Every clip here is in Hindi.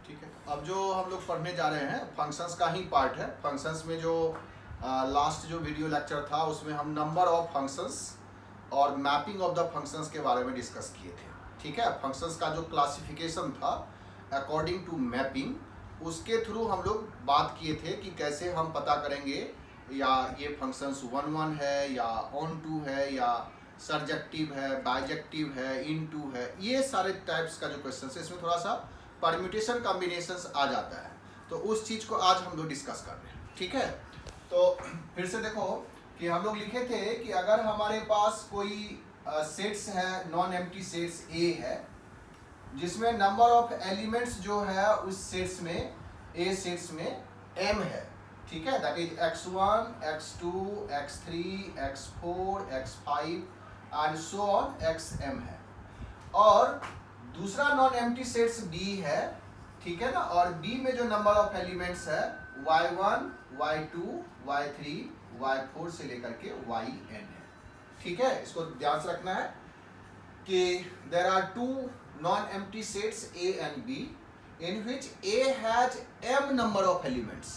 ठीक है, अब जो हम लोग पढ़ने जा रहे हैं फंक्शंस का ही पार्ट है। फंक्शंस में जो लास्ट जो वीडियो लेक्चर था उसमें हम नंबर ऑफ फंक्शंस और मैपिंग ऑफ द फंक्शंस के बारे में डिस्कस किए थे। ठीक है, फंक्शंस का जो क्लासिफिकेशन था अकॉर्डिंग टू मैपिंग, उसके थ्रू हम लोग बात किए थे कि कैसे हम पता करेंगे या ये फंक्शंस 1 1 है या ऑन टू है या सरजेक्टिव है, बाइजेक्टिव है, इन टू है, ये सारे टाइप्स का जो क्वेश्चन है इसमें थोड़ा सा परम्यूटेशन कॉम्बिनेशंस आ जाता है। तो उस चीज़ को आज हम लोग डिस्कस कर रहे हैं। ठीक है, तो फिर से देखो कि हम लोग लिखे थे कि अगर हमारे पास कोई सेट्स है, नॉन एम्प्टी सेट्स ए है जिसमें नंबर ऑफ एलिमेंट्स जो है उस सेट्स में, ए सेट्स में m है। ठीक है, that is x1 x2 x3 x4 x5 and so on xm है। और दूसरा नॉन एम्प्टी सेट्स b है। ठीक है ना, और b में जो नंबर ऑफ एलिमेंट्स है y1 y2 y3 y4 से लेकर के yn है। ठीक है, इसको ध्यान से रखना है कि there are two non empty sets a and b in which a has m number of elements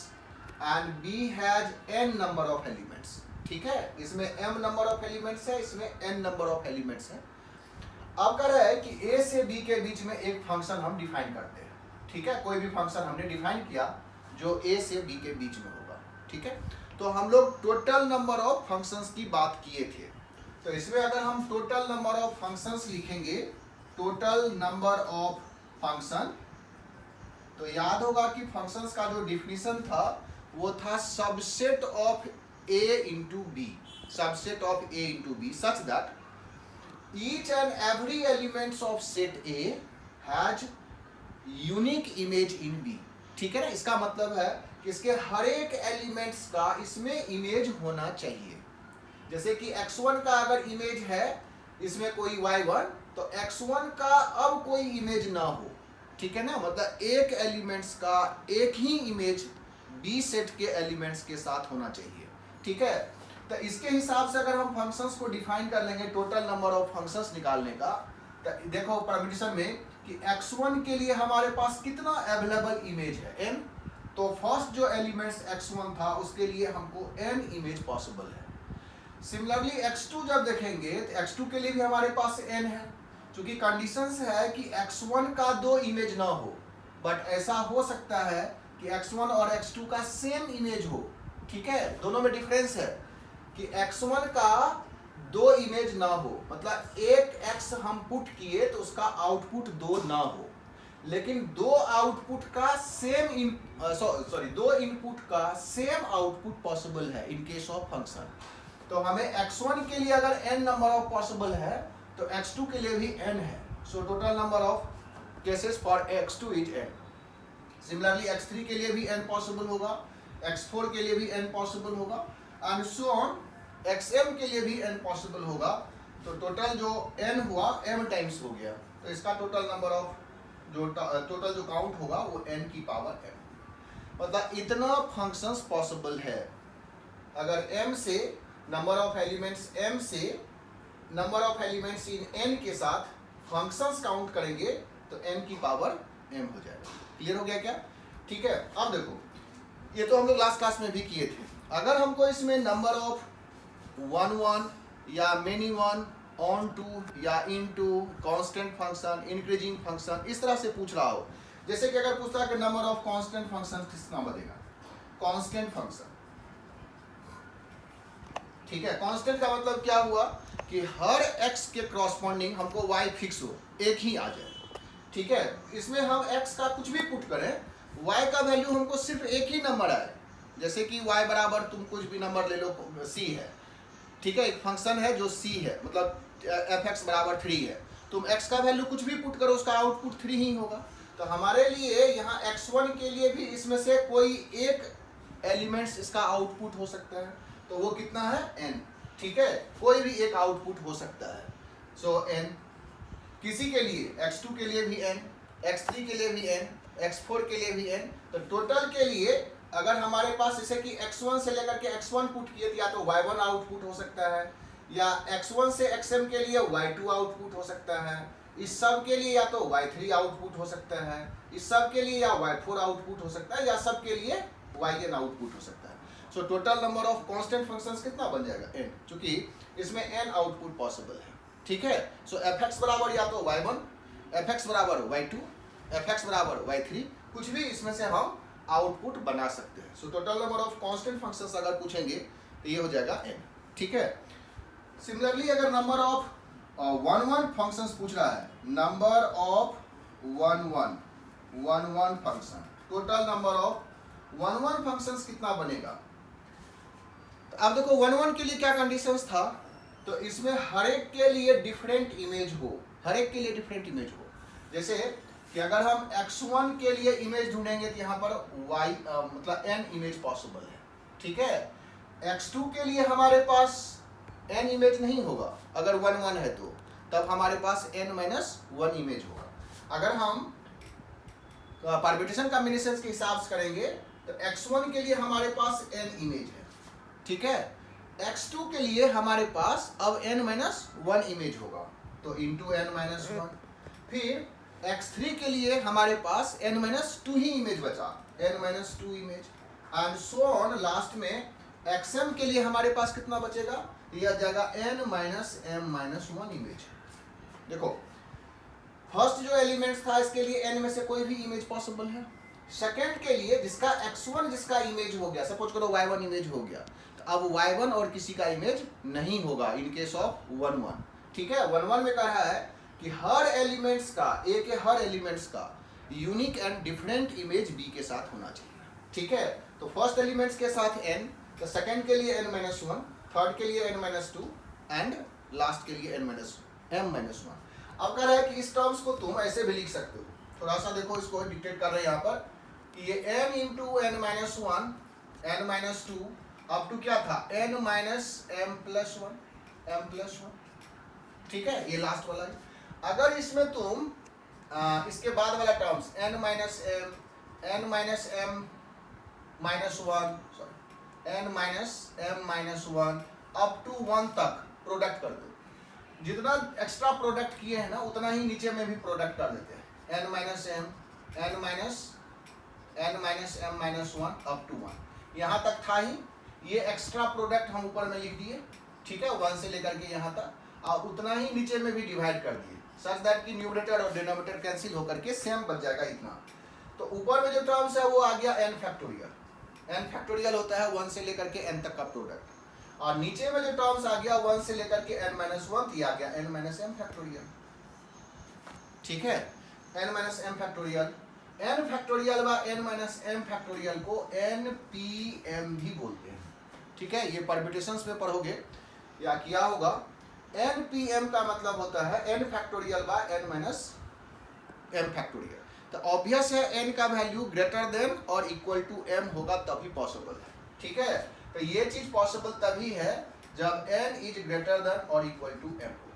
and b has n number of elements। ठीक है, इसमें m number of elements है, इसमें n number of elements है। अब कह रहा है कि a से b के बीच में एक फंक्शन हम डिफाइन करते हैं। ठीक है, कोई भी फंक्शन हमने डिफाइन किया जो a से b के बीच में होगा। ठीक है, तो हम लोग टोटल नंबर ऑफ फंक्शंस की बात किए थे। तो इसमें अगर हम टोटल नंबर ऑफ फंक्शंस लिखेंगे, टोटल नंबर ऑफ फंक्शन, तो याद होगा कि फंक्शंस का जो डिफिनीशन था वो था subset of a into B, subset of a into B such that each and every elements of set A has unique image in B। ठीक है ना, इसका मतलब है कि इसके हर एक एलिमेंट्स का इसमें इमेज होना चाहिए। जैसे कि x1 का अगर इमेज है इसमें कोई y1, तो x1 का अब कोई इमेज ना हो। ठीक है ना, मतलब एक एलिमेंट्स का एक ही इमेज B सेट के एलिमेंट्स के साथ होना चाहिए। ठीक है, तो इसके हिसाब से अगर हम फंक्शंस को डिफाइन कर लेंगे टोटल नंबर ऑफ फंक्शंस निकालने का, तो देखो परम्यूटेशन में कि x1 के लिए हमारे पास कितना अवेलेबल इमेज है n, तो फर्स्ट जो एलिमेंट्स x1 था उसके लिए हमको n इमेज पॉसिबल है। सिमिलरली x2 जब देखेंगे तो x2 के लिए भी हमारे पास n है। चूंकि कंडीशंस है कि x1 का 2 इमेज ना हो, बट ऐसा हो सकता है कि x1 और x2 का सेम इमेज हो। ठीक है, दोनों में डिफरेंस है कि x1 का 2 इमेज ना हो, मतलब एक x हम पुट किए तो उसका आउटपुट 2 ना हो, लेकिन 2 आउटपुट का सेम दो इनपुट का सेम आउटपुट पॉसिबल है इन केस ऑफ फंक्शन। तो हमें x1 के लिए अगर n नंबर ऑफ पॉसिबल है तो x2 के लिए भी n है। So total number of cases for x2 is n। Similarly x3 के लिए भी n पॉसिबल होगा, x4 के लिए भी n पॉसिबल होगा एंड सो ऑन xm के लिए भी n पॉसिबल होगा। तो टोटल जो n हुआ m टाइम्स हो गया, तो इसका टोटल नंबर ऑफ जो टोटल जो काउंट होगा वो n की पावर m, मतलब इतना फंक्शंस पॉसिबल है। अगर m से नंबर ऑफ एलिमेंट्स m से number of elements in n के साथ फंक्शंस काउंट करेंगे तो n की पावर m हो जाएगा। क्लियर हो गया क्या? ठीक है, अब देखो ये तो हम लोग लास्ट क्लास में भी किए थे। अगर हमको इसमें नंबर ऑफ 1 1 या मेनी वन, ऑन टू या in two, constant function, increasing function, इस तरह से पूछ रहा हो, जैसे कि अगर पूछता है कि नंबर ऑफ कांस्टेंट फंक्शन कितना बनेगा, कांस्टेंट फंक्शन। ठीक है, कांस्टेंट का मतलब क्या हुआ कि हर x के क्रॉसपॉन्डिंग हमको y फिक्स हो, एक ही आ जाए। ठीक है, इसमें हम x का कुछ भी पुट करें, y का वैल्यू हमको सिर्फ एक ही नंबर आए। जैसे कि y बराबर तुम कुछ भी नंबर ले लो, c है। ठीक है, एक फंक्शन है जो c है, मतलब fx बराबर 3 है। तुम x का वैल्यू कुछ भी पुट करो उसका आउटपुट 3 ही होगा। तो हमारे लिए यहाँ x1 के लिए भी इसमें से कोई एक एलिमेंट्स इसका आउटपुट हो सकता है, तो वो कितना है n। ठीक है, कोई भी एक आउटपुट हो सकता है। सो n किसी के लिए x2 के लिए भी n, x3 के लिए भी n, x4 के लिए भी n। तो टोटल के लिए अगर हमारे पास जैसे कि x1 से लेकर के x1 पुट किए तो या तो y1 आउटपुट हो सकता है, या x1 से xm के लिए y2 आउटपुट हो सकता है, इस सब के लिए या तो y3 आउटपुट हो सकता है, इस सब के लिए या y4 आउटपुट हो सकता है, या सब के लिए yn आउटपुट हो सकता है। So total number of constant functions कितना बन जाएगा n, क्योंकि इसमें n आउटपुट पॉसिबल है। ठीक है, सो fx बराबर या तो y1, fx बराबर y2, fx बराबर y3, कुछ भी इसमें से हम आउटपुट बना सकते हैं। So total number of constant functions अगर पूछेंगे तो ये हो जाएगा n। ठीक है, सिमिलरली अगर नंबर ऑफ 1 फंक्शंस पूछ रहा है, number of 1 function, total number of 1 functions कितना बनेगा। तो अब देखो 1 के लिए क्या कंडीशंस था, तो इसमें हर एक के लिए डिफरेंट इमेज हो, हर एक के लिए डिफरेंट इमेज हो। जैसे कि अगर हम x1 के लिए इमेज ढूंढेंगे तो यहाँ पर मतलब n इमेज पॉसिबल है। ठीक है, x2 के लिए हमारे पास n इमेज नहीं होगा, अगर 1 है तो तब हमारे पास n-1 इमेज होगा। अगर हम परम्यूटेशन कॉम्बिनेशन के हिसाब से करेंगे तो x1 के लिए हमारे पास n इमेज है। ठीक है, x2 के लिए हमारे पास अब n-1 इमेज होगा, तो इंटू n-1। फिर x3 के लिए हमारे पास n-2 ही इमेज बचा, n-2 image, and so on. Last में xm के लिए हमारे पास कितना बचेगा, यह जाएगा n-m-1 इमेज। देखो फर्स्ट जो एलिमेंट्स था इसके लिए n में से कोई भी इमेज पॉसिबल है। सेकंड के लिए जिसका x1 जिसका इमेज हो गया, सपोज करो y1 इमेज हो गया, तो अब y1 और किसी का इमेज नहीं होगा इन केस ऑफ 1। ठीक है, 1 में कह रहा है कि हर एलिमेंट्स का, a के हर एलिमेंट्स का unique and different image b के साथ होना चाहिए। ठीक है, तो फर्स्ट एलिमेंट्स के साथ n, तो सेकंड के लिए n-1, थर्ड के लिए n-2 एंड लास्ट के लिए m-1। अब कह रहा है कि इस टर्म्स को तुम ऐसे भी लिख सकते हो, थोड़ा सा देखो, इसको डिक्टेट कर रहे हैं यहाँ पर कि ये n into n-1, n-2 up to क्या था n-m+1। ठीक है, ये लास्ट वाला है। अगर इसमें तुम इसके बाद वाला टर्म्स n-m-1 अप टू 1 तक प्रोडक्ट कर दो, जितना एक्स्ट्रा प्रोडक्ट किए हैं ना उतना ही नीचे में भी प्रोडक्ट कर देते हैं, n-m-1 अप टू 1, यहाँ तक था ही। ये एक्स्ट्रा प्रोडक्ट हम ऊपर में लिख दिए। ठीक है, 1 से लेकर के यहाँ तक, और उतना ही नीचे में भी डिवाइड कर दिए, सच दैट कि न्यूमरेटर और डिनोमिनेटर कैंसिल होकर के सेम बच जाएगा इतना। तो ऊपर में जो टर्म्स है वो आ गया n फैक्टोरियल। n फैक्टोरियल होता है 1 से लेकर के n तक का प्रोडक्ट, और नीचे में जो टर्म्स आ गया 1 से लेकर के n-1, ये आ गया n-m फैक्टोरियल। ठीक है, n-m फैक्टोरियल, n फैक्टोरियल व n-m फैक्टोरियल को npm भी बोलते हैं। ठीक है, ये परम्यूटेशंस में पढ़ोगे या किया होगा। npm का मतलब होता है n फैक्टोरियल व n-m फैक्टोरियल। तो ऑब्वियस है n का वैल्यू ग्रेटर देन और इक्वल टू m होगा तभी पॉसिबल है। ठीक है, तो ये चीज पॉसिबल तभी है जब n इज ग्रेटर देन और इक्वल टू m हो।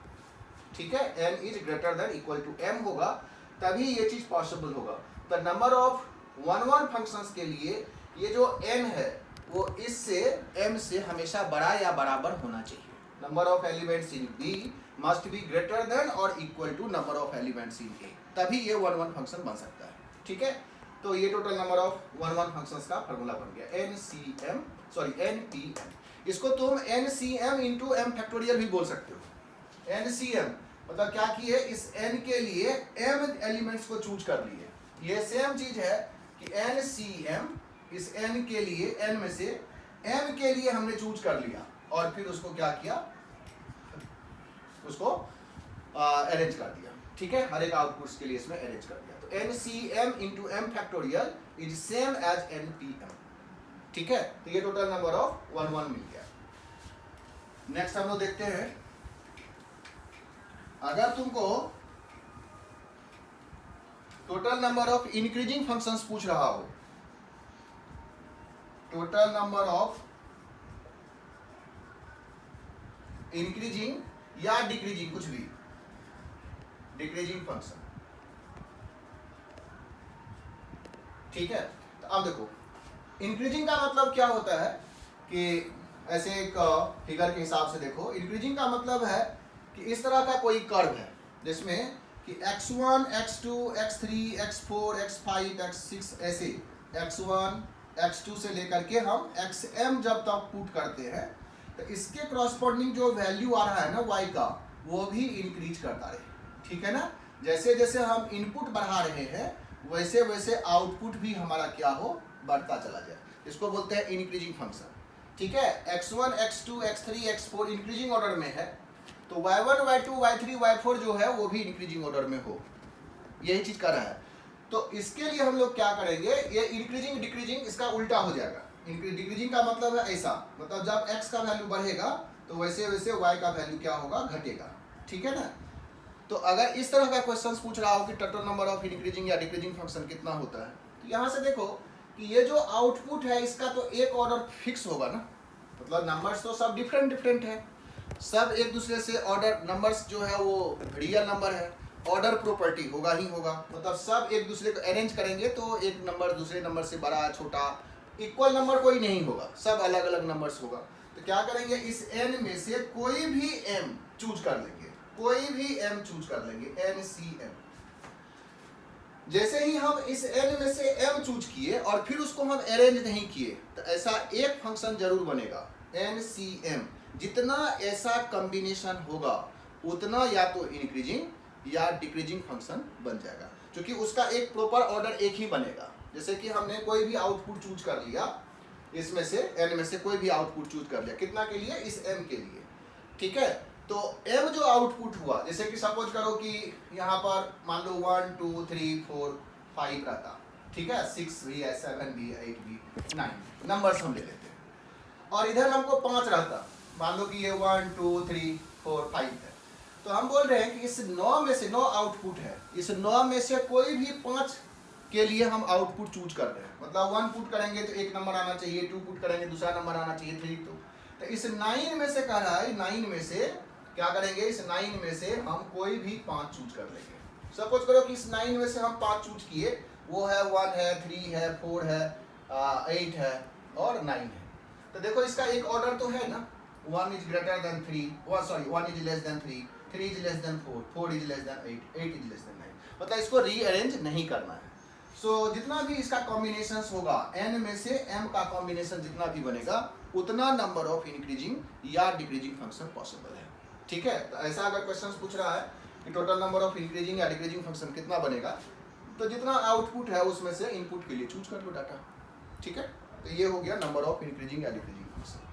ठीक है, n is greater than equal to m होगा तभी ये चीज पॉसिबल होगा। तो नंबर ऑफ 1 फंक्शंस के लिए ये जो n है वो इससे m से हमेशा बड़ा या बराबर होना चाहिए। Number of elements in b must be greater than और equal to number of elements in a, तभी ये 1 फंक्शन बन सकता है। ठीक है, तो ये टोटल नंबर ऑफ 1 फंक्शंस का फार्मूला बन गया npm। इसको तुम ncm इंटू m फैक्टोरियल भी बोल सकते हो। ncm मतलब क्या किए, इस n के लिए m एलिमेंट्स को चूज कर लिए। ये सेम चीज है कि ncm, इस n के लिए n में से m के लिए हमने चूज कर लिया और फिर उसको क्या किया, उसको अरेंज कर दिया। ठीक है, हर एक आउटपुट्स के लिए इसमें अरेंज कर दिया। तो ncm into m factorial is same as npm। ठीक है, तो ये टोटल नंबर ऑफ 1 मिल गया। नेक्स्ट हम लोग देखते हैं, अगर तुमको total number of increasing functions पूछ रहा हो, टोटल नंबर ऑफ इंक्रीजिंग या डिक्रीजिंग, कुछ भी डिक्रीजिंग फंक्शन। ठीक है, तो अब देखो इंक्रीजिंग का मतलब क्या होता है कि ऐसे एक फिगर के हिसाब से देखो, इंक्रीजिंग का मतलब है कि इस तरह का कोई कर्व है जिसमें कि x1, x2, x3, x4, x5, x6 ऐसे x1, x2 से लेकर के हम xm जब तक पुट करते हैं तो इसके क्रॉसपोर्डिंग जो वैल्यू आ रहा है ना y का, वो भी इंक्रीज करता रहे, ठीक है ना। जैसे जैसे हम इनपुट बढ़ा रहे हैं वैसे वैसे आउटपुट भी हमारा क्या हो, बढ़ता चला जाए। इसको बोलते हैं इंक्रीजिंग फंक्शन, ठीक है। x1, x2, x3, x4 increasing order में है, तो y1, y2, y3, y4 जो है वो भी इंक्रीजिंग ऑर्डर में हो, यही चीज कर रहा है। तो इसके लिए हम लोग क्या करेंगे, ये इंक्रीजिंग डिक्रीजिंग इसका उल्टा हो जाएगा। डिक्रीजिंग का मतलब है ऐसा, मतलब जब x का वैल्यू बढ़ेगा तो वैसे वैसे y का वैल्यू क्या होगा, घटेगा, ठीक है ना। तो अगर इस तरह का क्वेश्चन पूछ रहा हो कि टोटल नंबर ऑफ इंक्रीजिंग या डिक्रीजिंग फंक्शन कितना होता है, तो यहाँ से देखो कि ये जो आउटपुट है इसका तो एक ऑर्डर फिक्स होगा ना, मतलब नंबर्स तो सब डिफरेंट डिफरेंट है, सब एक दूसरे से ऑर्डर, नंबर्स जो है वो रियल नंबर है, ऑर्डर प्रॉपर्टी होगा ही होगा, मतलब सब एक दूसरे को अरेंज करेंगे तो एक नंबर दूसरे नंबर से बड़ा छोटा इक्वल नंबर कोई नहीं होगा, सब अलग अलग नंबर्स होगा। तो क्या करेंगे, इस n में से कोई भी m चूज कर लेंगे, कोई भी m चूज कर लेंगे, NCM। जैसे ही हम इस n में से m चूज किए और फिर उसको हम अरेंज नहीं किए तो ऐसा एक फंक्शन जरूर बनेगा NCM। जितना ऐसा कॉम्बिनेशन होगा उतना या तो इंक्रीजिंग या डिक्रीजिंग फंक्शन बन जाएगा, क्योंकि उसका एक प्रॉपर ऑर्डर एक ही बनेगा। जैसे कि हमने कोई भी आउटपुट चूज कर लिया, इसमें से n में से कोई भी आउटपुट चूज कर लिया, कितना के लिए, इस m के लिए, ठीक है। तो m जो आउटपुट हुआ, जैसे कि सपोज करो कि यहाँ पर मान लो 1 2 3 4 5 रहता, ठीक है, 6 भी है, 7 भी है, 8 भी, 9 नंबर्स हम ले लेते हैं, और इधर हमको 5 रहता, मान लो कि ये 1 2 3 4 5 है। तो हम बोल रहे हैं कि इस 9 में से 9 आउटपुट है, इस 9 में से कोई भी 5 के लिए हम आउटपुट चूज कर रहे हैं, मतलब 1 पुट करेंगे तो एक नंबर आना चाहिए, 2 पुट करेंगे दूसरा नंबर आना चाहिए, 3 तो इस 9 में से कह रहा है, 9 में से क्या करेंगे, इस 9 में से हम कोई भी 5 चूज कर लेंगे। सपोज करो कि इस 9 में से हम 5 चूज किए, वो है 1 है, 3 है, 4 है, 8 है और 9 है। तो देखो इसका एक ऑर्डर तो है ना, 1 is greater then 3, 1 is less than 3, 3 is less than 4, 4 is less than 8, 8 is less than 9, मतलब इसको रीअरेंज नहीं करना है। सो जितना भी इसका कॉम्बिनेशन होगा, n में से m का कॉम्बिनेशन जितना भी बनेगा उतना नंबर ऑफ इंक्रीजिंग या डिक्रीजिंग फंक्शन पॉसिबल है, ठीक है। तो ऐसा अगर क्वेश्चन पूछ रहा है कि टोटल नंबर ऑफ इंक्रीजिंग या डिक्रीजिंग फंक्शन कितना बनेगा, तो जितना आउटपुट है उसमें से इनपुट के लिए चूज कर लो डाटा, ठीक है। तो ये हो गया नंबर ऑफ इंक्रीजिंग या डिक्रीजिंग फंक्शन।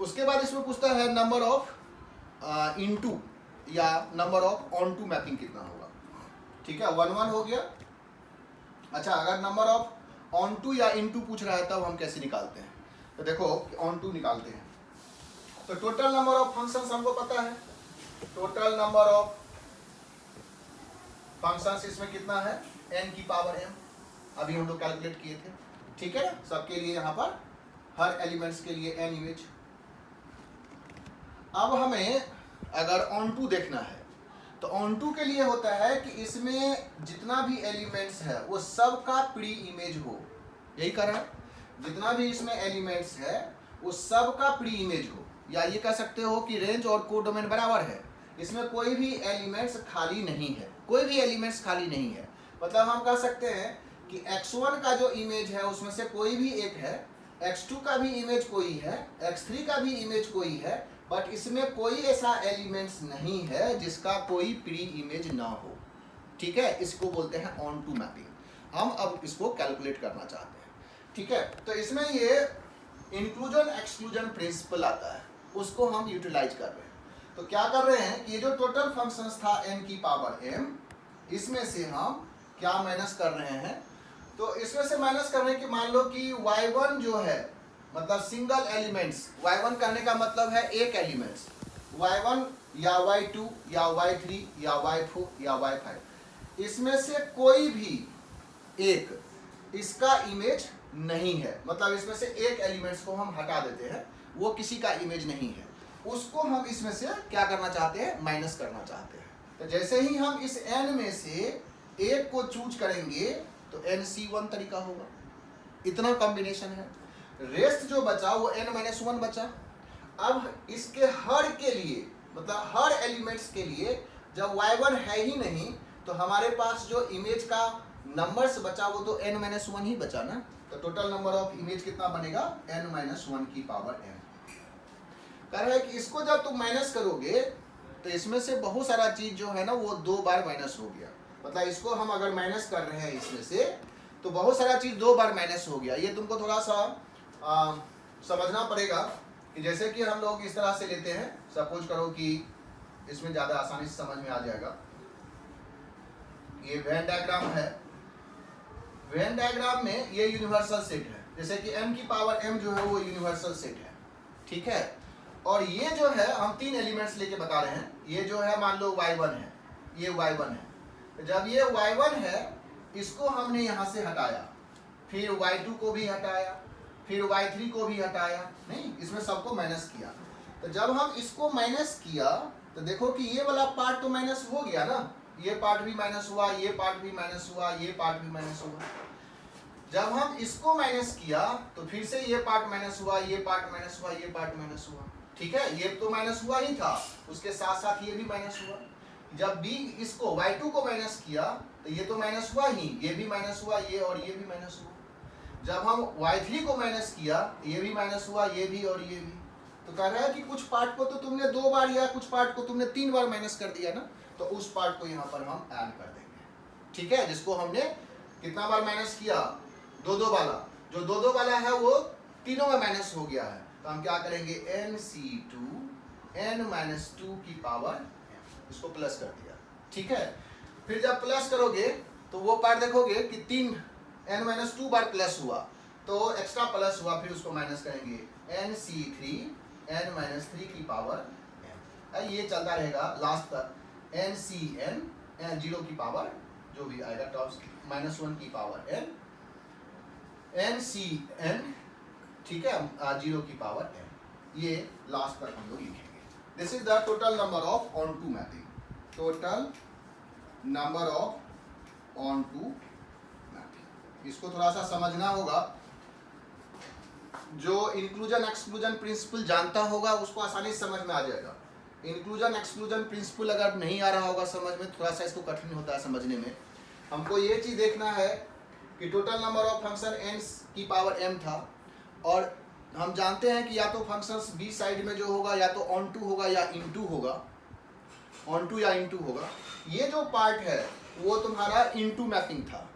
उसके बाद इसमें पूछता है नंबर ऑफ इनटू या number of onto mapping कितना होगा, ठीक है। 1 1 हो गया। अच्छा, अगर नंबर ऑफ ऑन टू या इनटू पूछ रहा है तब हम कैसे निकालते हैं, तो देखो ऑन टू निकालते हैं। तो टोटल नंबर ऑफ फंक्शंस हमको पता है, टोटल नंबर ऑफ फंक्शंस इसमें कितना है, n की पावर m, अभी हम लोग कैलकुलेट किए थे, ठीक है ना। सबके लिए यहाँ पर हर एलिमेंट्स के लिए n इमेज। अब हमें अगर ऑन टू देखना है तो ऑन टू के लिए होता है कि इसमें जितना भी एलिमेंट्स है वो सब का प्री इमेज हो, यही कर रहा है, जितना भी इसमें एलिमेंट्स है वो सब का प्री इमेज हो, या ये कह सकते हो कि रेंज और कोडोमेन बराबर है, इसमें कोई भी एलिमेंट्स खाली नहीं है, कोई भी एलिमेंट्स खाली नहीं है। मतलब हम कह सकते हैं कि x1 का जो इमेज है उसमें से कोई भी एक है, x2 का भी इमेज कोई है, x3 का भी इमेज कोई है, बट इसमें कोई ऐसा एलिमेंट्स नहीं है जिसका कोई प्री इमेज ना हो, ठीक है। इसको बोलते हैं ऑन टू मैपिंग। हम अब इसको कैलकुलेट करना चाहते हैं, ठीक है। तो इसमें ये इंक्लूजन एक्सक्लूजन प्रिंसिपल आता है, उसको हम यूटिलाइज कर रहे हैं। तो क्या कर रहे हैं कि ये जो टोटल फंक्शंस था n की पावर m, इसमें से हम क्या माइनस कर रहे हैं, तो इसमें से माइनस कर रहे हैं कि मान लो कि y1 जो है, मतलब सिंगल एलिमेंट्स, y1 कहने का मतलब है एक एलिमेंट्स, y1 या y2 या y3 या y4 या y5, इसमें से कोई भी एक इसका इमेज नहीं है, मतलब इसमें से एक एलिमेंट्स को हम हटा देते हैं, वो किसी का इमेज नहीं है, उसको हम इसमें से क्या करना चाहते हैं, माइनस करना चाहते हैं। तो जैसे ही हम इस n में से एक को चूज करेंगे तो NC1 तरीका होगा, इतना कॉम्बिनेशन है। रेस्ट जो बचा वो n-1 बचा। अब इसके हर के लिए मतलब हर एलिमेंट्स के लिए जब y1 है ही नहीं तो हमारे पास जो इमेज का नंबर्स बचा वो तो n-1 ही बचा ना। तो टोटल नंबर ऑफ इमेज कितना बनेगा n-1 की पावर n। कह रहा है कि इसको जब तुम माइनस करोगे तो इसमें से बहुत सारा चीज जो है ना वो 2 बार माइनस हो गया। मतलब इसको हम अगर माइनस कर रहे हैं इसमें से तो बहुत सारा चीज 2 बार माइनस हो गया। ये तुमको थोड़ा सा समझना पड़ेगा कि जैसे कि हम लोग इस तरह से लेते हैं। सपोज करो कि इसमें ज्यादा आसानी से समझ में आ जाएगा। ये वेन डायग्राम है। वेन डायग्राम में ये यूनिवर्सल सेट है। जैसे कि m की पावर m जो है वो यूनिवर्सल सेट है, ठीक है। और ये जो है हम 3 एलिमेंट्स लेके बता रहे हैं। ये जो है मान लो y1 है, ये y1 है। जब ये y1 है इसको हमने यहाँ से हटाया, फिर y2 को भी हटाया, फिर y3 को भी हटाया, नहीं इसमें सबको माइनस किया। तो जब हम इसको माइनस किया तो देखो कि ये वाला पार्ट तो माइनस हो गया ना, ये पार्ट भी माइनस हुआ, ये पार्ट भी माइनस हुआ, ये पार्ट भी माइनस हुआ। जब हम इसको माइनस किया तो फिर से ये पार्ट माइनस हुआ, ये पार्ट माइनस हुआ, ये पार्ट माइनस हुआ, ठीक है। ये तो माइनस हुआ ही था, उसके साथ साथ ये भी माइनस हुआ। जब b इसको y2 को माइनस किया तो ये तो माइनस हुआ ही, ये भी माइनस हुआ, ये और ये भी माइनस हुआ। जब हम y3 को माइनस किया ये भी माइनस हुआ, ये भी और ये भी। तो कह रहा है कि कुछ पार्ट को तो तुमने 2 बार या कुछ पार्ट को तुमने 3 बार माइनस कर दिया ना, तो उस पार्ट को यहाँ पर हम ऐड कर देंगे, ठीक है। जिसको हमने कितना बार माइनस किया, 2-2 वाला। जो 2-2 वाला है वो तीनों में माइनस हो गया है। तो हम क्या करेंगे nc2 n-2 की पावर इसको प्लस कर दिया, ठीक है। फिर जब प्लस करोगे तो वो पार्ट देखोगे कि 3 n-2 बार प्लस हुआ तो एक्स्ट्रा प्लस हुआ, फिर उसको माइनस करेंगे nc3 n-3 की पावर n। ये चलता रहेगा लास्ट तक ncn 0 की पावर जो भी आएगा टॉप -1 की पावर n ncn, ठीक है, 0 की पावर n। ये लास्ट तक हम लोग लिखेंगे। This is the total number of onto mapping. Total number of onto mapping, इसको थोड़ा सा समझना होगा। जो इंक्लूजन एक्सक्लूजन प्रिंसिपल जानता होगा उसको आसानी से समझ में आ जाएगा। इंक्लूजन एक्सक्लूजन प्रिंसिपल अगर नहीं आ रहा होगा समझ में, थोड़ा सा इसको कठिन होता है समझने में। हमको ये चीज देखना है कि total number of function n की पावर m था, और हम जानते हैं कि या तो फंक्शंस b साइड में जो होगा या तो ऑन टू होगा या इनटू होगा, ऑन टू या इनटू होगा। ये जो पार्ट है वो तुम्हारा इनटू मैपिंग था,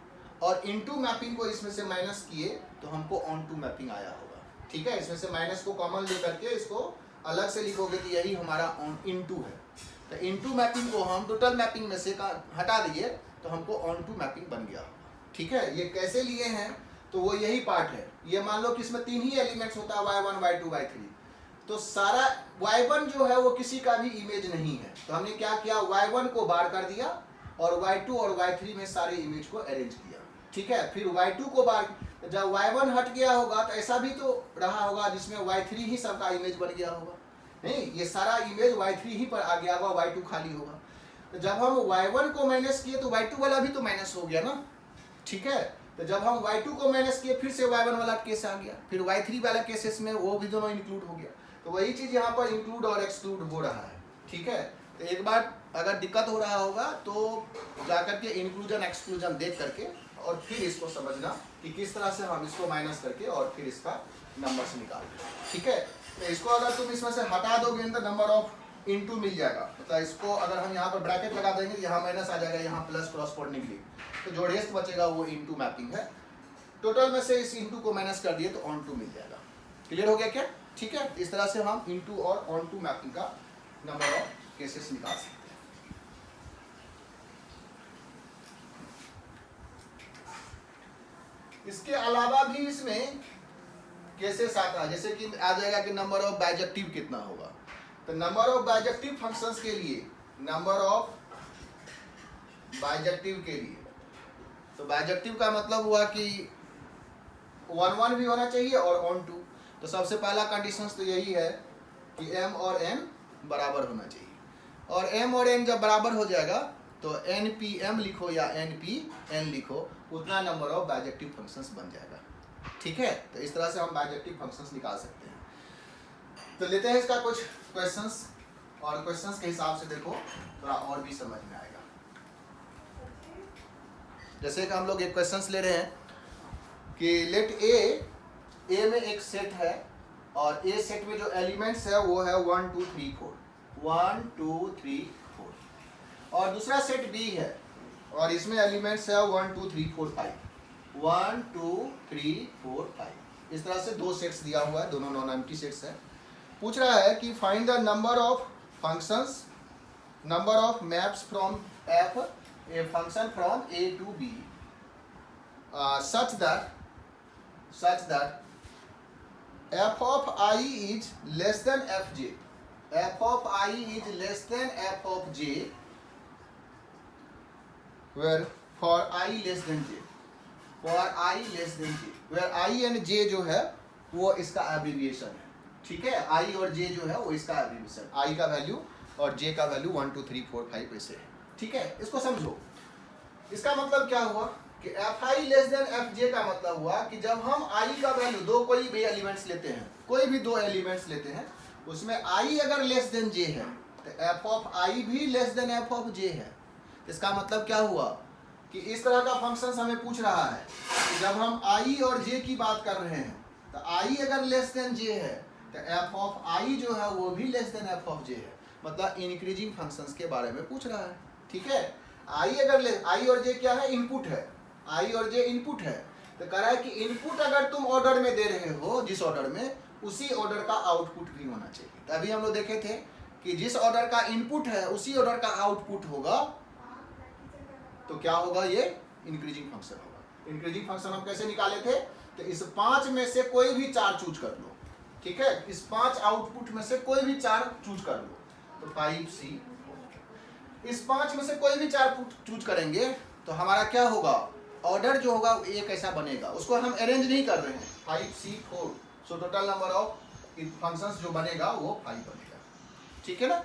और इनटू मैपिंग को इसमें से माइनस किए तो हमको ऑन टू मैपिंग आया होगा, ठीक है। इसमें से माइनस को कॉमन ले करके इसको अलग से लिखोगे तो यही हमारा ऑन इनटू है। तो इनटू मैपिंग को हम टोटल मैपिंग में से हटा दिए तो हमको ऑन टू मैपिंग बन गया, ठीक है। ये कैसे लिए हैं तो वो यही पार्ट है। ये मान लो कि इसमें 3 ही एलिमेंट्स होता है, y1 y2 y3। तो सारा y1 जो है वो किसी का भी इमेज नहीं है, तो हमने क्या किया, y1 को बार कर दिया और y2 और y3 में सारे इमेज को अरेंज किया, ठीक है। फिर y2 को बार, जब y1 हट गया होगा तो ऐसा भी तो रहा होगा जिसमें y3 ही सबका इमेज बन गया होगा, नहीं ये सारा इमेज y3 ही पर आ गया होगा, y2 खाली होगा। तो जब हम y1 को माइनस किए तो y2 वाला भी तो माइनस हो गया ना, ठीक है। तो जब हम y2 को माइनस किए फिर से y1 वाला केस आ गया, फिर y3 वाला केसेस में वो भी दोनों इंक्लूड हो गया। तो वही चीज यहाँ पर इंक्लूड और एक्सक्लूड हो रहा है, ठीक है। तो एक बार अगर दिक्कत हो रहा होगा तो जाकर के इंक्लूजन एक्सक्लूजन देख करके और फिर इसको समझना कि किस तरह से हम इसको माइनस करके और फिर इसका नंबर्स निकालते हैं, ठीक है। तो इसको अगर तुम इसमें से हटा दोगे तो नंबर ऑफ इनटू मिल जाएगा। मतलब इसको अगर हम यहाँ पर ब्रैकेट लगा देंगे तो यहाँ माइनस आ जाएगा, यहाँ प्लस क्रॉसपोर्डिंगली, तो जो रेस्ट बचेगा वो इनटू मैपिंग है। टोटल में से इस इनटू को माइनस कर दिए तो ऑन टू मिल जाएगा। क्लियर हो गया क्या, ठीक है। इस तरह से हम इनटू और ऑन टू मैपिंग का नंबर ऑफ केसेस निकाल सकते हैं। इसके अलावा भी इसमें केसेस आता है, जैसे कि आ जाएगा कि नंबर ऑफ बाइजेक्टिव कितना होगा। तो नंबर ऑफ बाइजेक्टिव फंक्शंस के लिए, नंबर ऑफ बाइजेक्टिव के लिए, तो बाइजेक्टिव का मतलब हुआ कि 1-1 भी होना चाहिए और ऑन टू। तो सबसे पहला कंडीशंस तो यही है कि m और n बराबर होना चाहिए, और m और n जब बराबर हो जाएगा तो npm लिखो या npn लिखो, उतना नंबर ऑफ बाइजेक्टिव फंक्शंस बन जाएगा, ठीक है, तो इस तरह से हम बाइजेक्टिव फंक्शंस निकाल सकते हैं। तो लेते हैं इसका कुछ क्वेश्चंस, और क्वेश्चंस के हिसाब से देखो थोड़ा और भी समझ में आएगा। जैसे कि हम लोग एक क्वेश्चंस ले रहे हैं कि लेट ए में एक सेट है, और ए सेट में जो एलिमेंट्स है वो है 1 2 3 4, 1 2 3 4, और दूसरा सेट बी है और इसमें एलिमेंट्स है 1 2 3 4 5, 1 2 3 4 5। इस तरह से दो सेट्स दिया हुआ है, दोनों नॉन एम्प्टी सेट्स है। पूछ रहा है कि find the number of functions, number of maps from F A function from A to B such that f of I is less than fj, f of I is less than f of j, where for I less than j, for I less than j, where I and j जो है वो इसका एब्रीविएशन है। ठीक है, I और j जो है वो इसका एब्रीविएशन, I का वैल्यू और j का वैल्यू 1 2 3 4 5 ऐसे है। ठीक है, इसको समझो। इसका मतलब क्या हुआ कि fi लेस देन fj का मतलब हुआ कि जब हम I का वैल्यू, दो कोई भी एलिमेंट्स लेते हैं, कोई भी दो एलिमेंट्स लेते हैं, उसमें I अगर लेस देन j है तो f ऑफ I भी less than f of j है। इसका मतलब क्या हुआ कि इस तरह का फंक्शन हमें पूछ रहा है कि जब हम I और j की बात कर रहे हैं तो I अगर लेस देन j है तो f ऑफ I जो है वो भी less than f of j है। मतलब इंक्रीजिंग फंक्शंस के बारे में पूछ रहा है। ठीक है, I अगर I और j क्या है, इनपुट है, I और j इनपुट है, तो कह रहा है कि इनपुट अगर तुम ऑर्डर में दे रहे हो, जिस ऑर्डर में, उसी ऑर्डर का आउटपुट भी होना चाहिए। तभी हम लोग देखे थे कि जिस ऑर्डर का इनपुट है उसी ऑर्डर का आउटपुट होगा, तो क्या होगा, ये इंक्रीजिंग फंक्शन होगा। इंक्रीजिंग फंक्शन हम कैसे निकाले थे, तो इस 5 में से कोई भी 4 चूज कर लो। ठीक है, इस 5 आउटपुट में से कोई भी 4 चूज कर लो, तो 5c, इस 5 में से कोई भी 4 चूज करेंगे तो हमारा क्या होगा, ऑर्डर जो होगा ये कैसा बनेगा, उसको हम अरेंज नहीं कर रहे हैं, 5c4, so total number of functions जो बनेगा वो 5 बनेगा। ठीक है ना,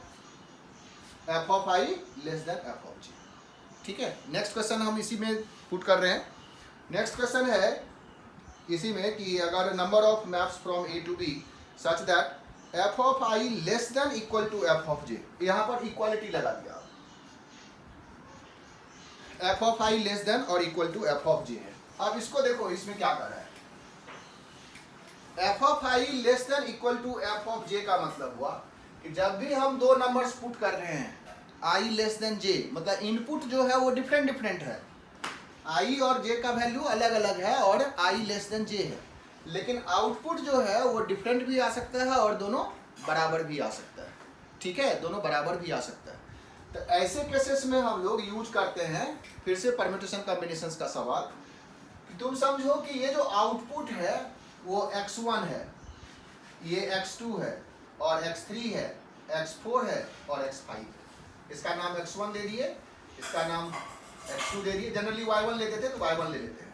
f of I less then f of j। ठीक है, नेक्स्ट क्वेश्चन हम इसी में पुट कर रहे हैं। नेक्स्ट क्वेश्चन है इसी में कि अगर number of maps from A to B such that f of I less than equal to f of j, यहाँ पर इक्वालिटी लगा दिया, f of I less than और equal to f of j है। अब इसको देखो, इसमें क्या कर रहा है, f of I less than equal to f of j का मतलब हुआ कि जब भी हम दो नंबर्स पुट कर रहे हैं I लेस देन j, मतलब इनपुट जो है वो डिफरेंट डिफरेंट है, I और j का वैल्यू अलग अलग है और I लेस देन j है, लेकिन आउटपुट जो है वो डिफरेंट भी आ सकता है और दोनों बराबर भी आ सकता है। ठीक है, दोनों बराबर भी आ सकता है। तो ऐसे केसेस में हम लोग यूज करते हैं फिर से परम्यूटेशन कॉम्बिनेशंस का सवाल, कि तुम समझो कि ये जो आउटपुट है वो x1 है, ये x2 है और x3 है, x4 है और x5 है। इसका नाम x1 दे दिए, इसका नाम x2 दे दिए। जनरली y1 लेते थे तो y1 ले लेते हैं,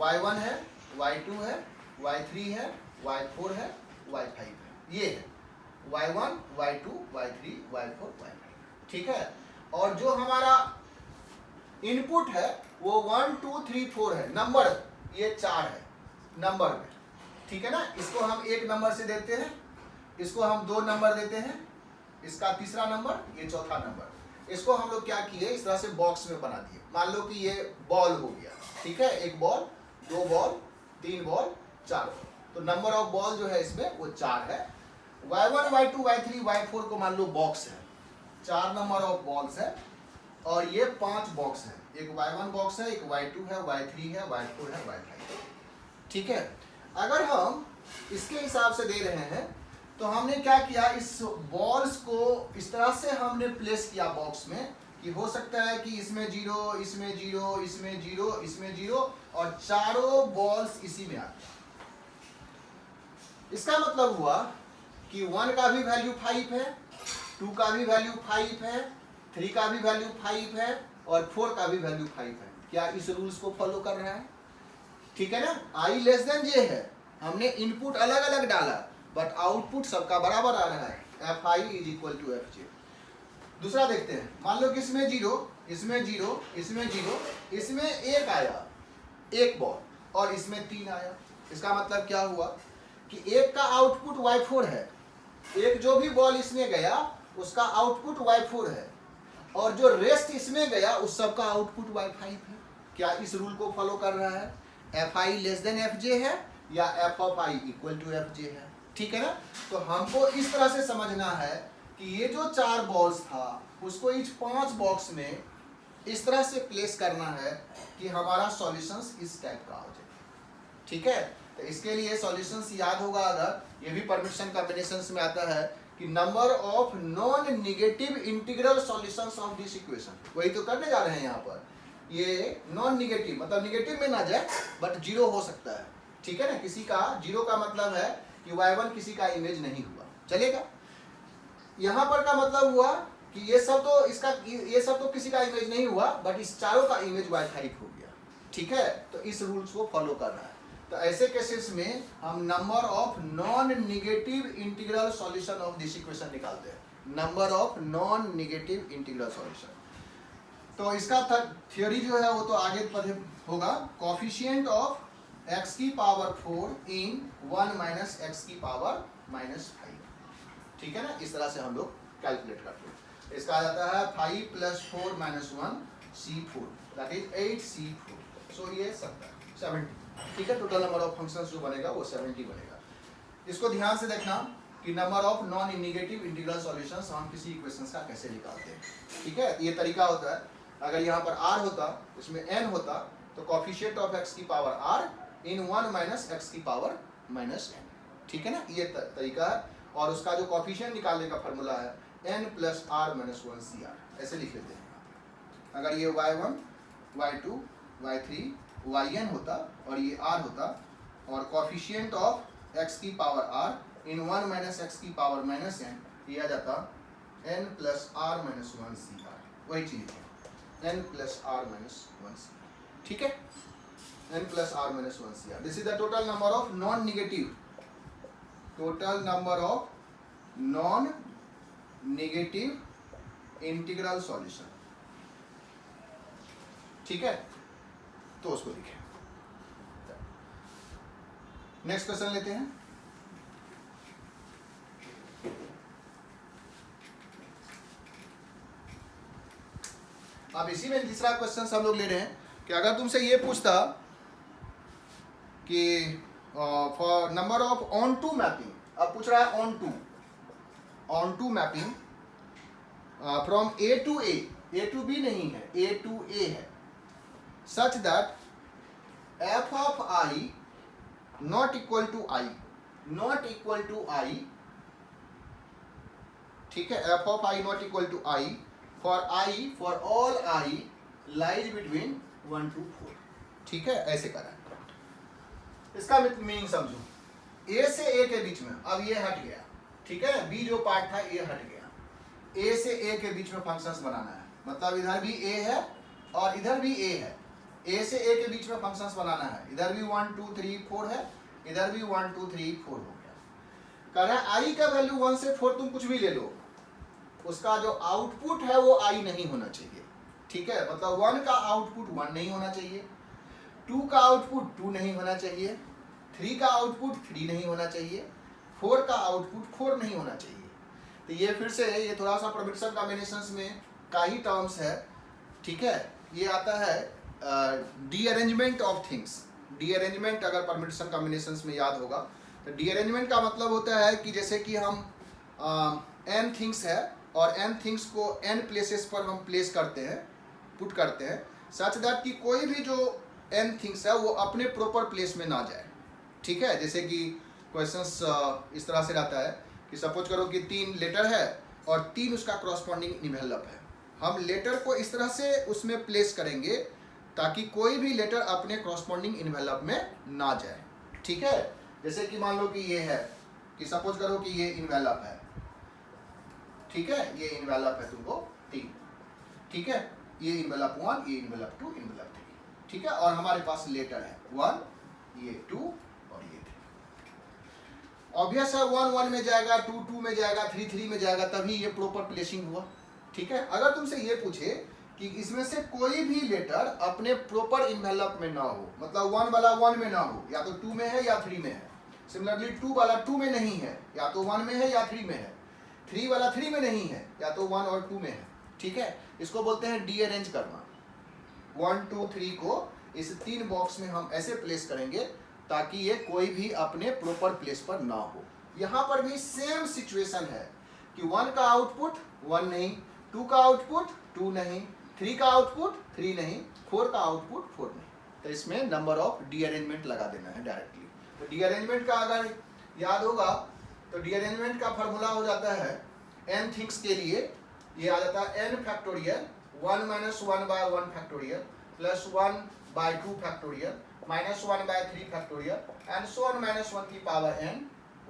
y1 है, y2 है, y3 है, y4 है, y5 है, ये है y1, y2, y3, y4, y5। ठीक है, और जो हमारा इनपुट है वो 1 2 3 4 है, नंबर ये 4 है नंबर में। ठीक है ना, इसको हम एक नंबर से देते हैं, इसको हम 2 नंबर देते हैं, इसका तीसरा नंबर, ये चौथा नंबर। इसको हम लोग क्या किए, इस तरह से बॉक्स में बना दिए। मान लो कि ये बॉल हो गया, ठीक है, एक बॉल, 2 बॉल, 3 बॉल, 4 बॉल, तो नंबर ऑफ बॉल जो है इसमें वो 4 है। y1, y2, y3, y4 को मान लो बॉक्स है, 4 नंबर ऑफ बॉल्स है, और ये 5 बॉक्स है, एक y1 बॉक्स है, एक y2 है, y3 है, y4 है, y5 है। ठीक है, अगर हम इसके हिसाब से दे रहे हैं तो हमने क्या किया, इस बॉल्स को इस तरह से हमने प्लेस किया बॉक्स में कि हो सकता है कि इसमें 0, इसमें 0, इसमें 0, इसमें 0, और चारों बॉल्स इसी में आ गया। इसका मतलब हुआ कि 1 का भी वैल्यू 5 है, 2 का भी वैल्यू 5 है, 3 का भी वैल्यू 5 है और 4 का भी वैल्यू 5 है। क्या इस रूल्स को फॉलो कर रहा है? ठीक है ना, I लेस देन j है, हमने इनपुट अलग अलग डाला बट आउटपुट सबका बराबर आ रहा है, fi is equal to fj। दूसरा देखते हैं, मान लो कि इसमें 0, इसमें 0, इसमें 0, इसमें 1 आया, 1 बॉल, और इसमें 3 आया, इसका मतलब क्या हुआ कि एक का आउटपुट y4 है, एक जो भी बॉल इसमें गया उसका आउटपुट y4 है, और जो रेस्ट इसमें गया उस सब का आउटपुट y5 है। क्या इस रूल को फॉलो कर रहा है? fi लेस देन fj है या f of i equal to fj है, ठीक है ना। तो हमको इस तरह से समझना है कि ये जो 4 बॉल्स था उसको इस 5 बॉक्स में इस तरह से प्लेस करना है कि हमारा सॉल्यूशंस इस टाइप का हो जाए, ठीक है। तो इसके लिए सॉल्यूशंस याद होगा, अगर ये भी परमिशन कॉम्बिनेशंस में आता है कि number of non negative integral solutions of this equation, वही तो करने जा रहे हैं यहाँ पर। ये नॉन नेगेटिव मतलब नेगेटिव में ना जाए बट जीरो हो सकता है, ठीक है ना। किसी का जीरो का मतलब है कि y1 किसी का इमेज नहीं हुआ, चलेगा। यहाँ पर का मतलब हुआ कि ये सब तो किसी का इमेज नहीं हुआ बट इस चारों का इमेज y5 हो गया, ठीक है। तो इस रूल्स को फॉलो कर रहा है। तो ऐसे केसेस में हम number of non negative integral solution of this equation निकालते हैं, number of non negative integral solution. तो इसका थ्योरी जो है वो तो आगे पढ़े होगा। कोफिशिएंट ऑफ x की पावर 4 इन 1 माइनस x की पावर -5, ठीक है ना। इस तरह से हम लोग कैलकुलेट करते हैं। इसका आ जाता है 5 + 4 - 1 C4, दैट इज 8C4। सो ये 70, ठीक है। टोटल नंबर ऑफ फंक्शंस जो बनेगा वो 70 बनेगा। इसको ध्यान से देखना कि number of non negative integral solutions हम किसी इक्वेशंस का कैसे निकालते हैं, ठीक है। ये तरीका होता है। अगर यहाँ पर r होता, इसमें n होता, तो कोफिशिएंट ऑफ x की पावर r इन 1 माइनस x की पावर -n, ठीक है ना। ये तरीका है। और उसका जो कोफिशिएंट निकालने का फॉर्मूला है n + r - 1 CR, ऐसे लिख लेते हैं। अगर ये y1, y2, y3, yn होता और ये r होता, और कोफिशिएंट ऑफ x की पावर r इन 1 माइनस x की पावर -n, ये आ जाता n + r - 1 CR, वही चीज है, n + r - 1 CR, ठीक है। n + r - 1 CR, this is the total number of non negative, total number of non negative integral solution, ठीक है। तो उसको लिखें। नेक्स्ट क्वेश्चन लेते हैं। अब इसी में तीसरा क्वेश्चन हम लोग ले रहे हैं कि अगर तुमसे ये पूछता कि for number of onto mapping, अब पूछ रहा है onto mapping from A to A, A to B नहीं है, A to A है, such that f of I not equal to I, ठीक है। f of I not equal to I for all I lies between 1 to 4, ठीक है। ऐसे करा है। इसका मीनिंग समझो, A से A के बीच में, अब ये हट गया, ठीक है। B जो पार्ट था ये हट गया, A से A के बीच में फंक्शंस बनाना है, मतलब इधर भी A है और इधर भी A है। A से A के बीच में फंक्शंस बनाना है, इधर भी 1 2 3 4 है, इधर भी 1 2 3 4 हो गया। कह रहा है I का वैल्यू 1 से 4 तुम कुछ भी ले लो, उसका जो आउटपुट है वो I नहीं होना चाहिए, ठीक है। मतलब 1 का आउटपुट 1 नहीं होना चाहिए, 2 का आउटपुट 2 नहीं होना चाहिए, 3 का आउटपुट 3 नहीं होना चाहिए, 4 का आउटपुट 4 नहीं होना चाहिए। तो ये फिर से ये थोड़ा सा परमिशन कॉम्बिनेशंस में का ही टर्म्स है, ठीक है। ये आता है डीअरेंजमेंट ऑफ थिंग्स। डीअरेंजमेंट अगर परमिशन कॉम्बिनेशंस में याद होगा तो डीअरेंजमेंट का मतलब होता है कि जैसे कि हम n थिंग्स है और n थिंग्स को n प्लेसेस पर हम प्लेस करते हैं, पुट करते हैं, सच दैट कि कोई भी जो n थिंग्स है वो अपने प्रॉपर प्लेस में ना जाए, ठीक है। जैसे कि क्वेश्चंस इस तरह से रहता है कि सपोज करो कि 3 लेटर है और 3 उसका करस्पॉन्डिंग इन्वेलप है, हम लेटर को इस तरह से उसमें प्लेस करेंगे ताकि कोई भी लेटर अपने करस्पॉन्डिंग इन्वेलप में ना जाए, ठीक है। जैसे कि मान लो कि ये है कि सपोज करो कि ये इन्वेलप है, ठीक है, ये इन्वेलप है तुमको 3, ठीक है, ये इन्वेलप 1, ये इन्वेलप 2, इन्वेलप 3, ठीक है। और हमारे पास लेटर है 1, ये 2 और ये 3। ऑब्वियस है 1 1 में जाएगा, 2 2 में जाएगा, 3 3 में जाएगा, तभी ये प्रॉपर प्लेसिंग हुआ, ठीक है। अगर तुमसे ये पूछे कि इसमें से कोई भी लेटर अपने प्रॉपर इन्वेलप में ना हो, मतलब 1 वाला 1 में ना हो, या तो 2 में है या 3 में है। सिमिलरली 2 वाला 2 में नहीं है, या तो 1 में है या 3 में है। 3 वाला 3 में नहीं है, या तो 1 और 2 में है। ठीक है, इसको बोलते हैं डीअरेंज करना। 1 2 3 को इस 3 बॉक्स में हम ऐसे प्लेस करेंगे ताकि ये कोई भी अपने प्रॉपर प्लेस पर ना हो। यहाँ पर भी सेम सिचुएशन है कि 1 का आउटपुट 1 नहीं, 2 का आउटपुट 2 नहीं, 3 का आउटपुट 3 नहीं, 4 का आउटपुट 4 नहीं। तो इसमें नंबर ऑफ डीअरेंजमेंट लगा देना है डायरेक्टली। तो डीअरेंजमेंट का अगर याद होगा तो डीअरेंजमेंट का फॉर्मूला हो जाता है n थिंग्स के लिए ये आ जाता है n factorial 1 minus 1 by 1 factorial plus 1 by 2 factorial minus 1 by 3 factorial and so on minus 1 की power n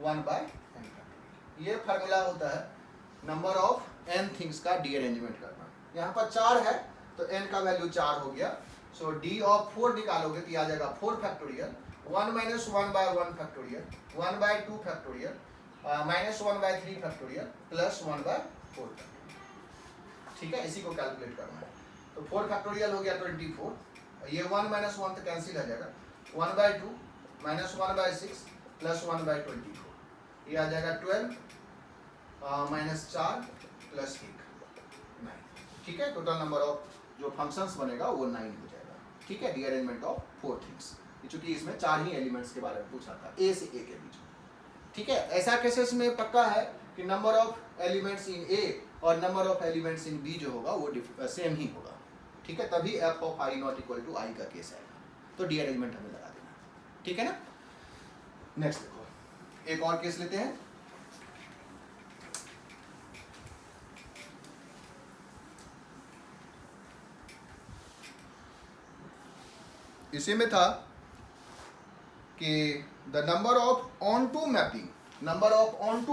1 by n factorial. ये फार्मूला होता है नंबर ऑफ n थिंग्स का डीअरेंजमेंट करना। यहाँ पर 4 है तो n का वैल्यू 4 हो गया। सो d ऑफ 4 निकालोगे तो आ जाएगा 4 factorial 1 minus 1 by 1 factorial 1 by 2 factorial minus 1 by 3 factorial plus 1 by 4 factorial. ठीक है, इसी को कैलकुलेट करना है। तो 4 फैक्टोरियल हो गया 24, ये 1 माइनस 1 तो कैंसिल हो जाएगा, 1 by 2 minus 1 by 6 plus 1 by 24, ये आ जाएगा 12 माइनस 4 प्लस 1 9। ठीक है, टोटल नंबर ऑफ जो फंक्शंस बनेगा वो 9 हो जाएगा। ठीक है, डीअरेंजमेंट ऑफ 4 थिंग्स, चूंकि इसमें 4 ही एलिमेंट्स के बारे में पूछा था ए से ए के बीच में। ठीक है, ऐसा केसेस में पक्का है कि number of elements in A और number of elements in B जो होगा वो सेम ही होगा। ठीक है, तभी F of I not equal to I का केस आएगा। तो डीअरेंजमेंट हमें लगा देना। ठीक है ना। नेक्स्ट देखो, एक और केस लेते हैं। इसी में था कि the number of onto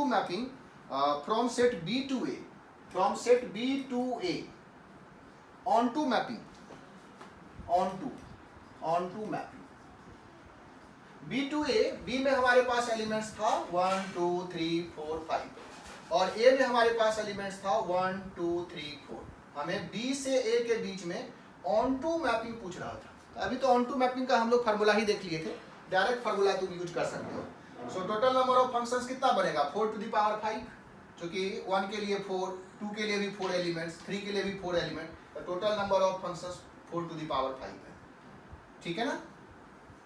mapping from set B to A, onto mapping B to A. B में हमारे पास एलिमेंट्स था 1 2 3 4 5 और ए में हमारे पास एलिमेंट्स था 1 2 3 4। हमें बी से ए के बीच में ऑन टू मैपिंग पूछ रहा था। अभी तो ऑन टू मैपिंग का हम लोग फार्मूला ही देख लिए थे, डायरेक्ट फार्मूला तुम यूज कर सकते हो। So total number of functions कितना बनेगा 4 टू द पावर 5, क्योंकि 1 के लिए 4, 2 के लिए भी 4 एलिमेंट्स, 3 के लिए भी 4 एलिमेंट, तो total number of functions 4 to the power 5 है। ठीक है ना।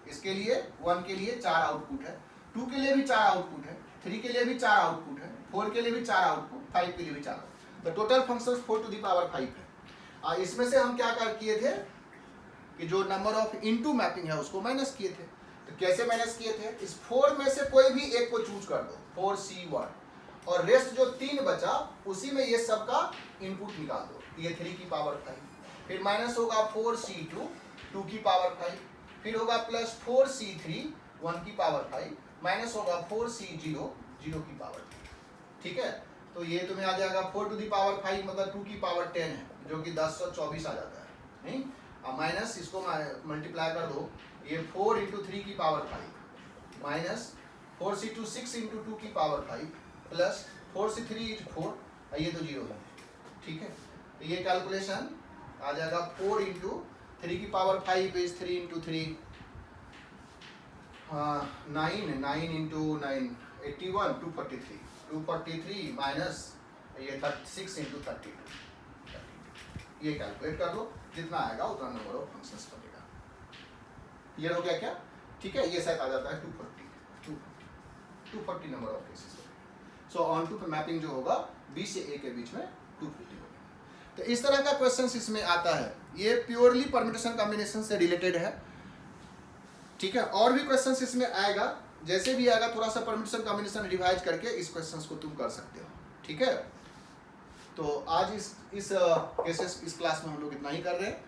इसके लिए 1 के लिए 4 आउटपुट है, 2 के लिए भी 4 आउटपुट है, 3 के लिए भी 4 आउटपुट है, 4 के लिए भी 4 आउटपुट, 5 के लिए भी 4 आउटपुट। तो total functions 4 to the power 5 है। इसमें से हम क्या कर किए थे कि जो नंबर ऑफ इनटू मैपिंग है उसको माइनस किए थे। तो कैसे माइनस किए थे, इस 4 में से कोई भी एक को चूज कर दो, 4C1, और रेस्ट जो 3 बचा उसी में ये सब का इनपुट निकाल दो। ये 3 की पावर 5, फिर माइनस होगा 4C2 2 की पावर 5, फिर होगा प्लस 4C3 1 की पावर 5, माइनस होगा 4C0 0 की पावर 5। ठीक है, तो ये तुम्हें आ जाएगा 4 टू द पावर 5 मतलब 2 की पावर 10 है, जो कि 1024 आ जाता है। नहीं, अब माइनस इसको मल्टीप्लाई कर दो, ये 4 इंटू 3 की पावर 5 माइनस 4C2 6 इंटू 2 की पावर 5 प्लस 4C3 इज 4, ये तो 0 है। ठीक है, तो ये कैलकुलेशन आ जाएगा 4 इंटू 3 की power 5 is 3 into 3 9 into 9 81 243 minus ये 36 इंटू 32, ये कैलकुलेट कर लो, जितना आएगा उतना नंबर ऑफ फंक्शंस बनेगा। क्लियर हो गया क्या। ठीक है, ये सेट आ जाता है 240 number of cases. So onto mapping जो होगा बी से ए के बीच में 250 होगा। तो इस तरह का क्वेश्चन इसमें आता है, ये प्योरली परम्यूटेशन कॉम्बिनेशन से रिलेटेड है। ठीक है, और भी क्वेश्चन इसमें आएगा, जैसे भी आएगा थोड़ा सा परम्यूटेशन कॉम्बिनेशन रिवाइज करके इस क्वेश्चन को तुम कर सकते हो। ठीक है, तो आज इस क्लास में हम लोग इतना ही कर रहे हैं।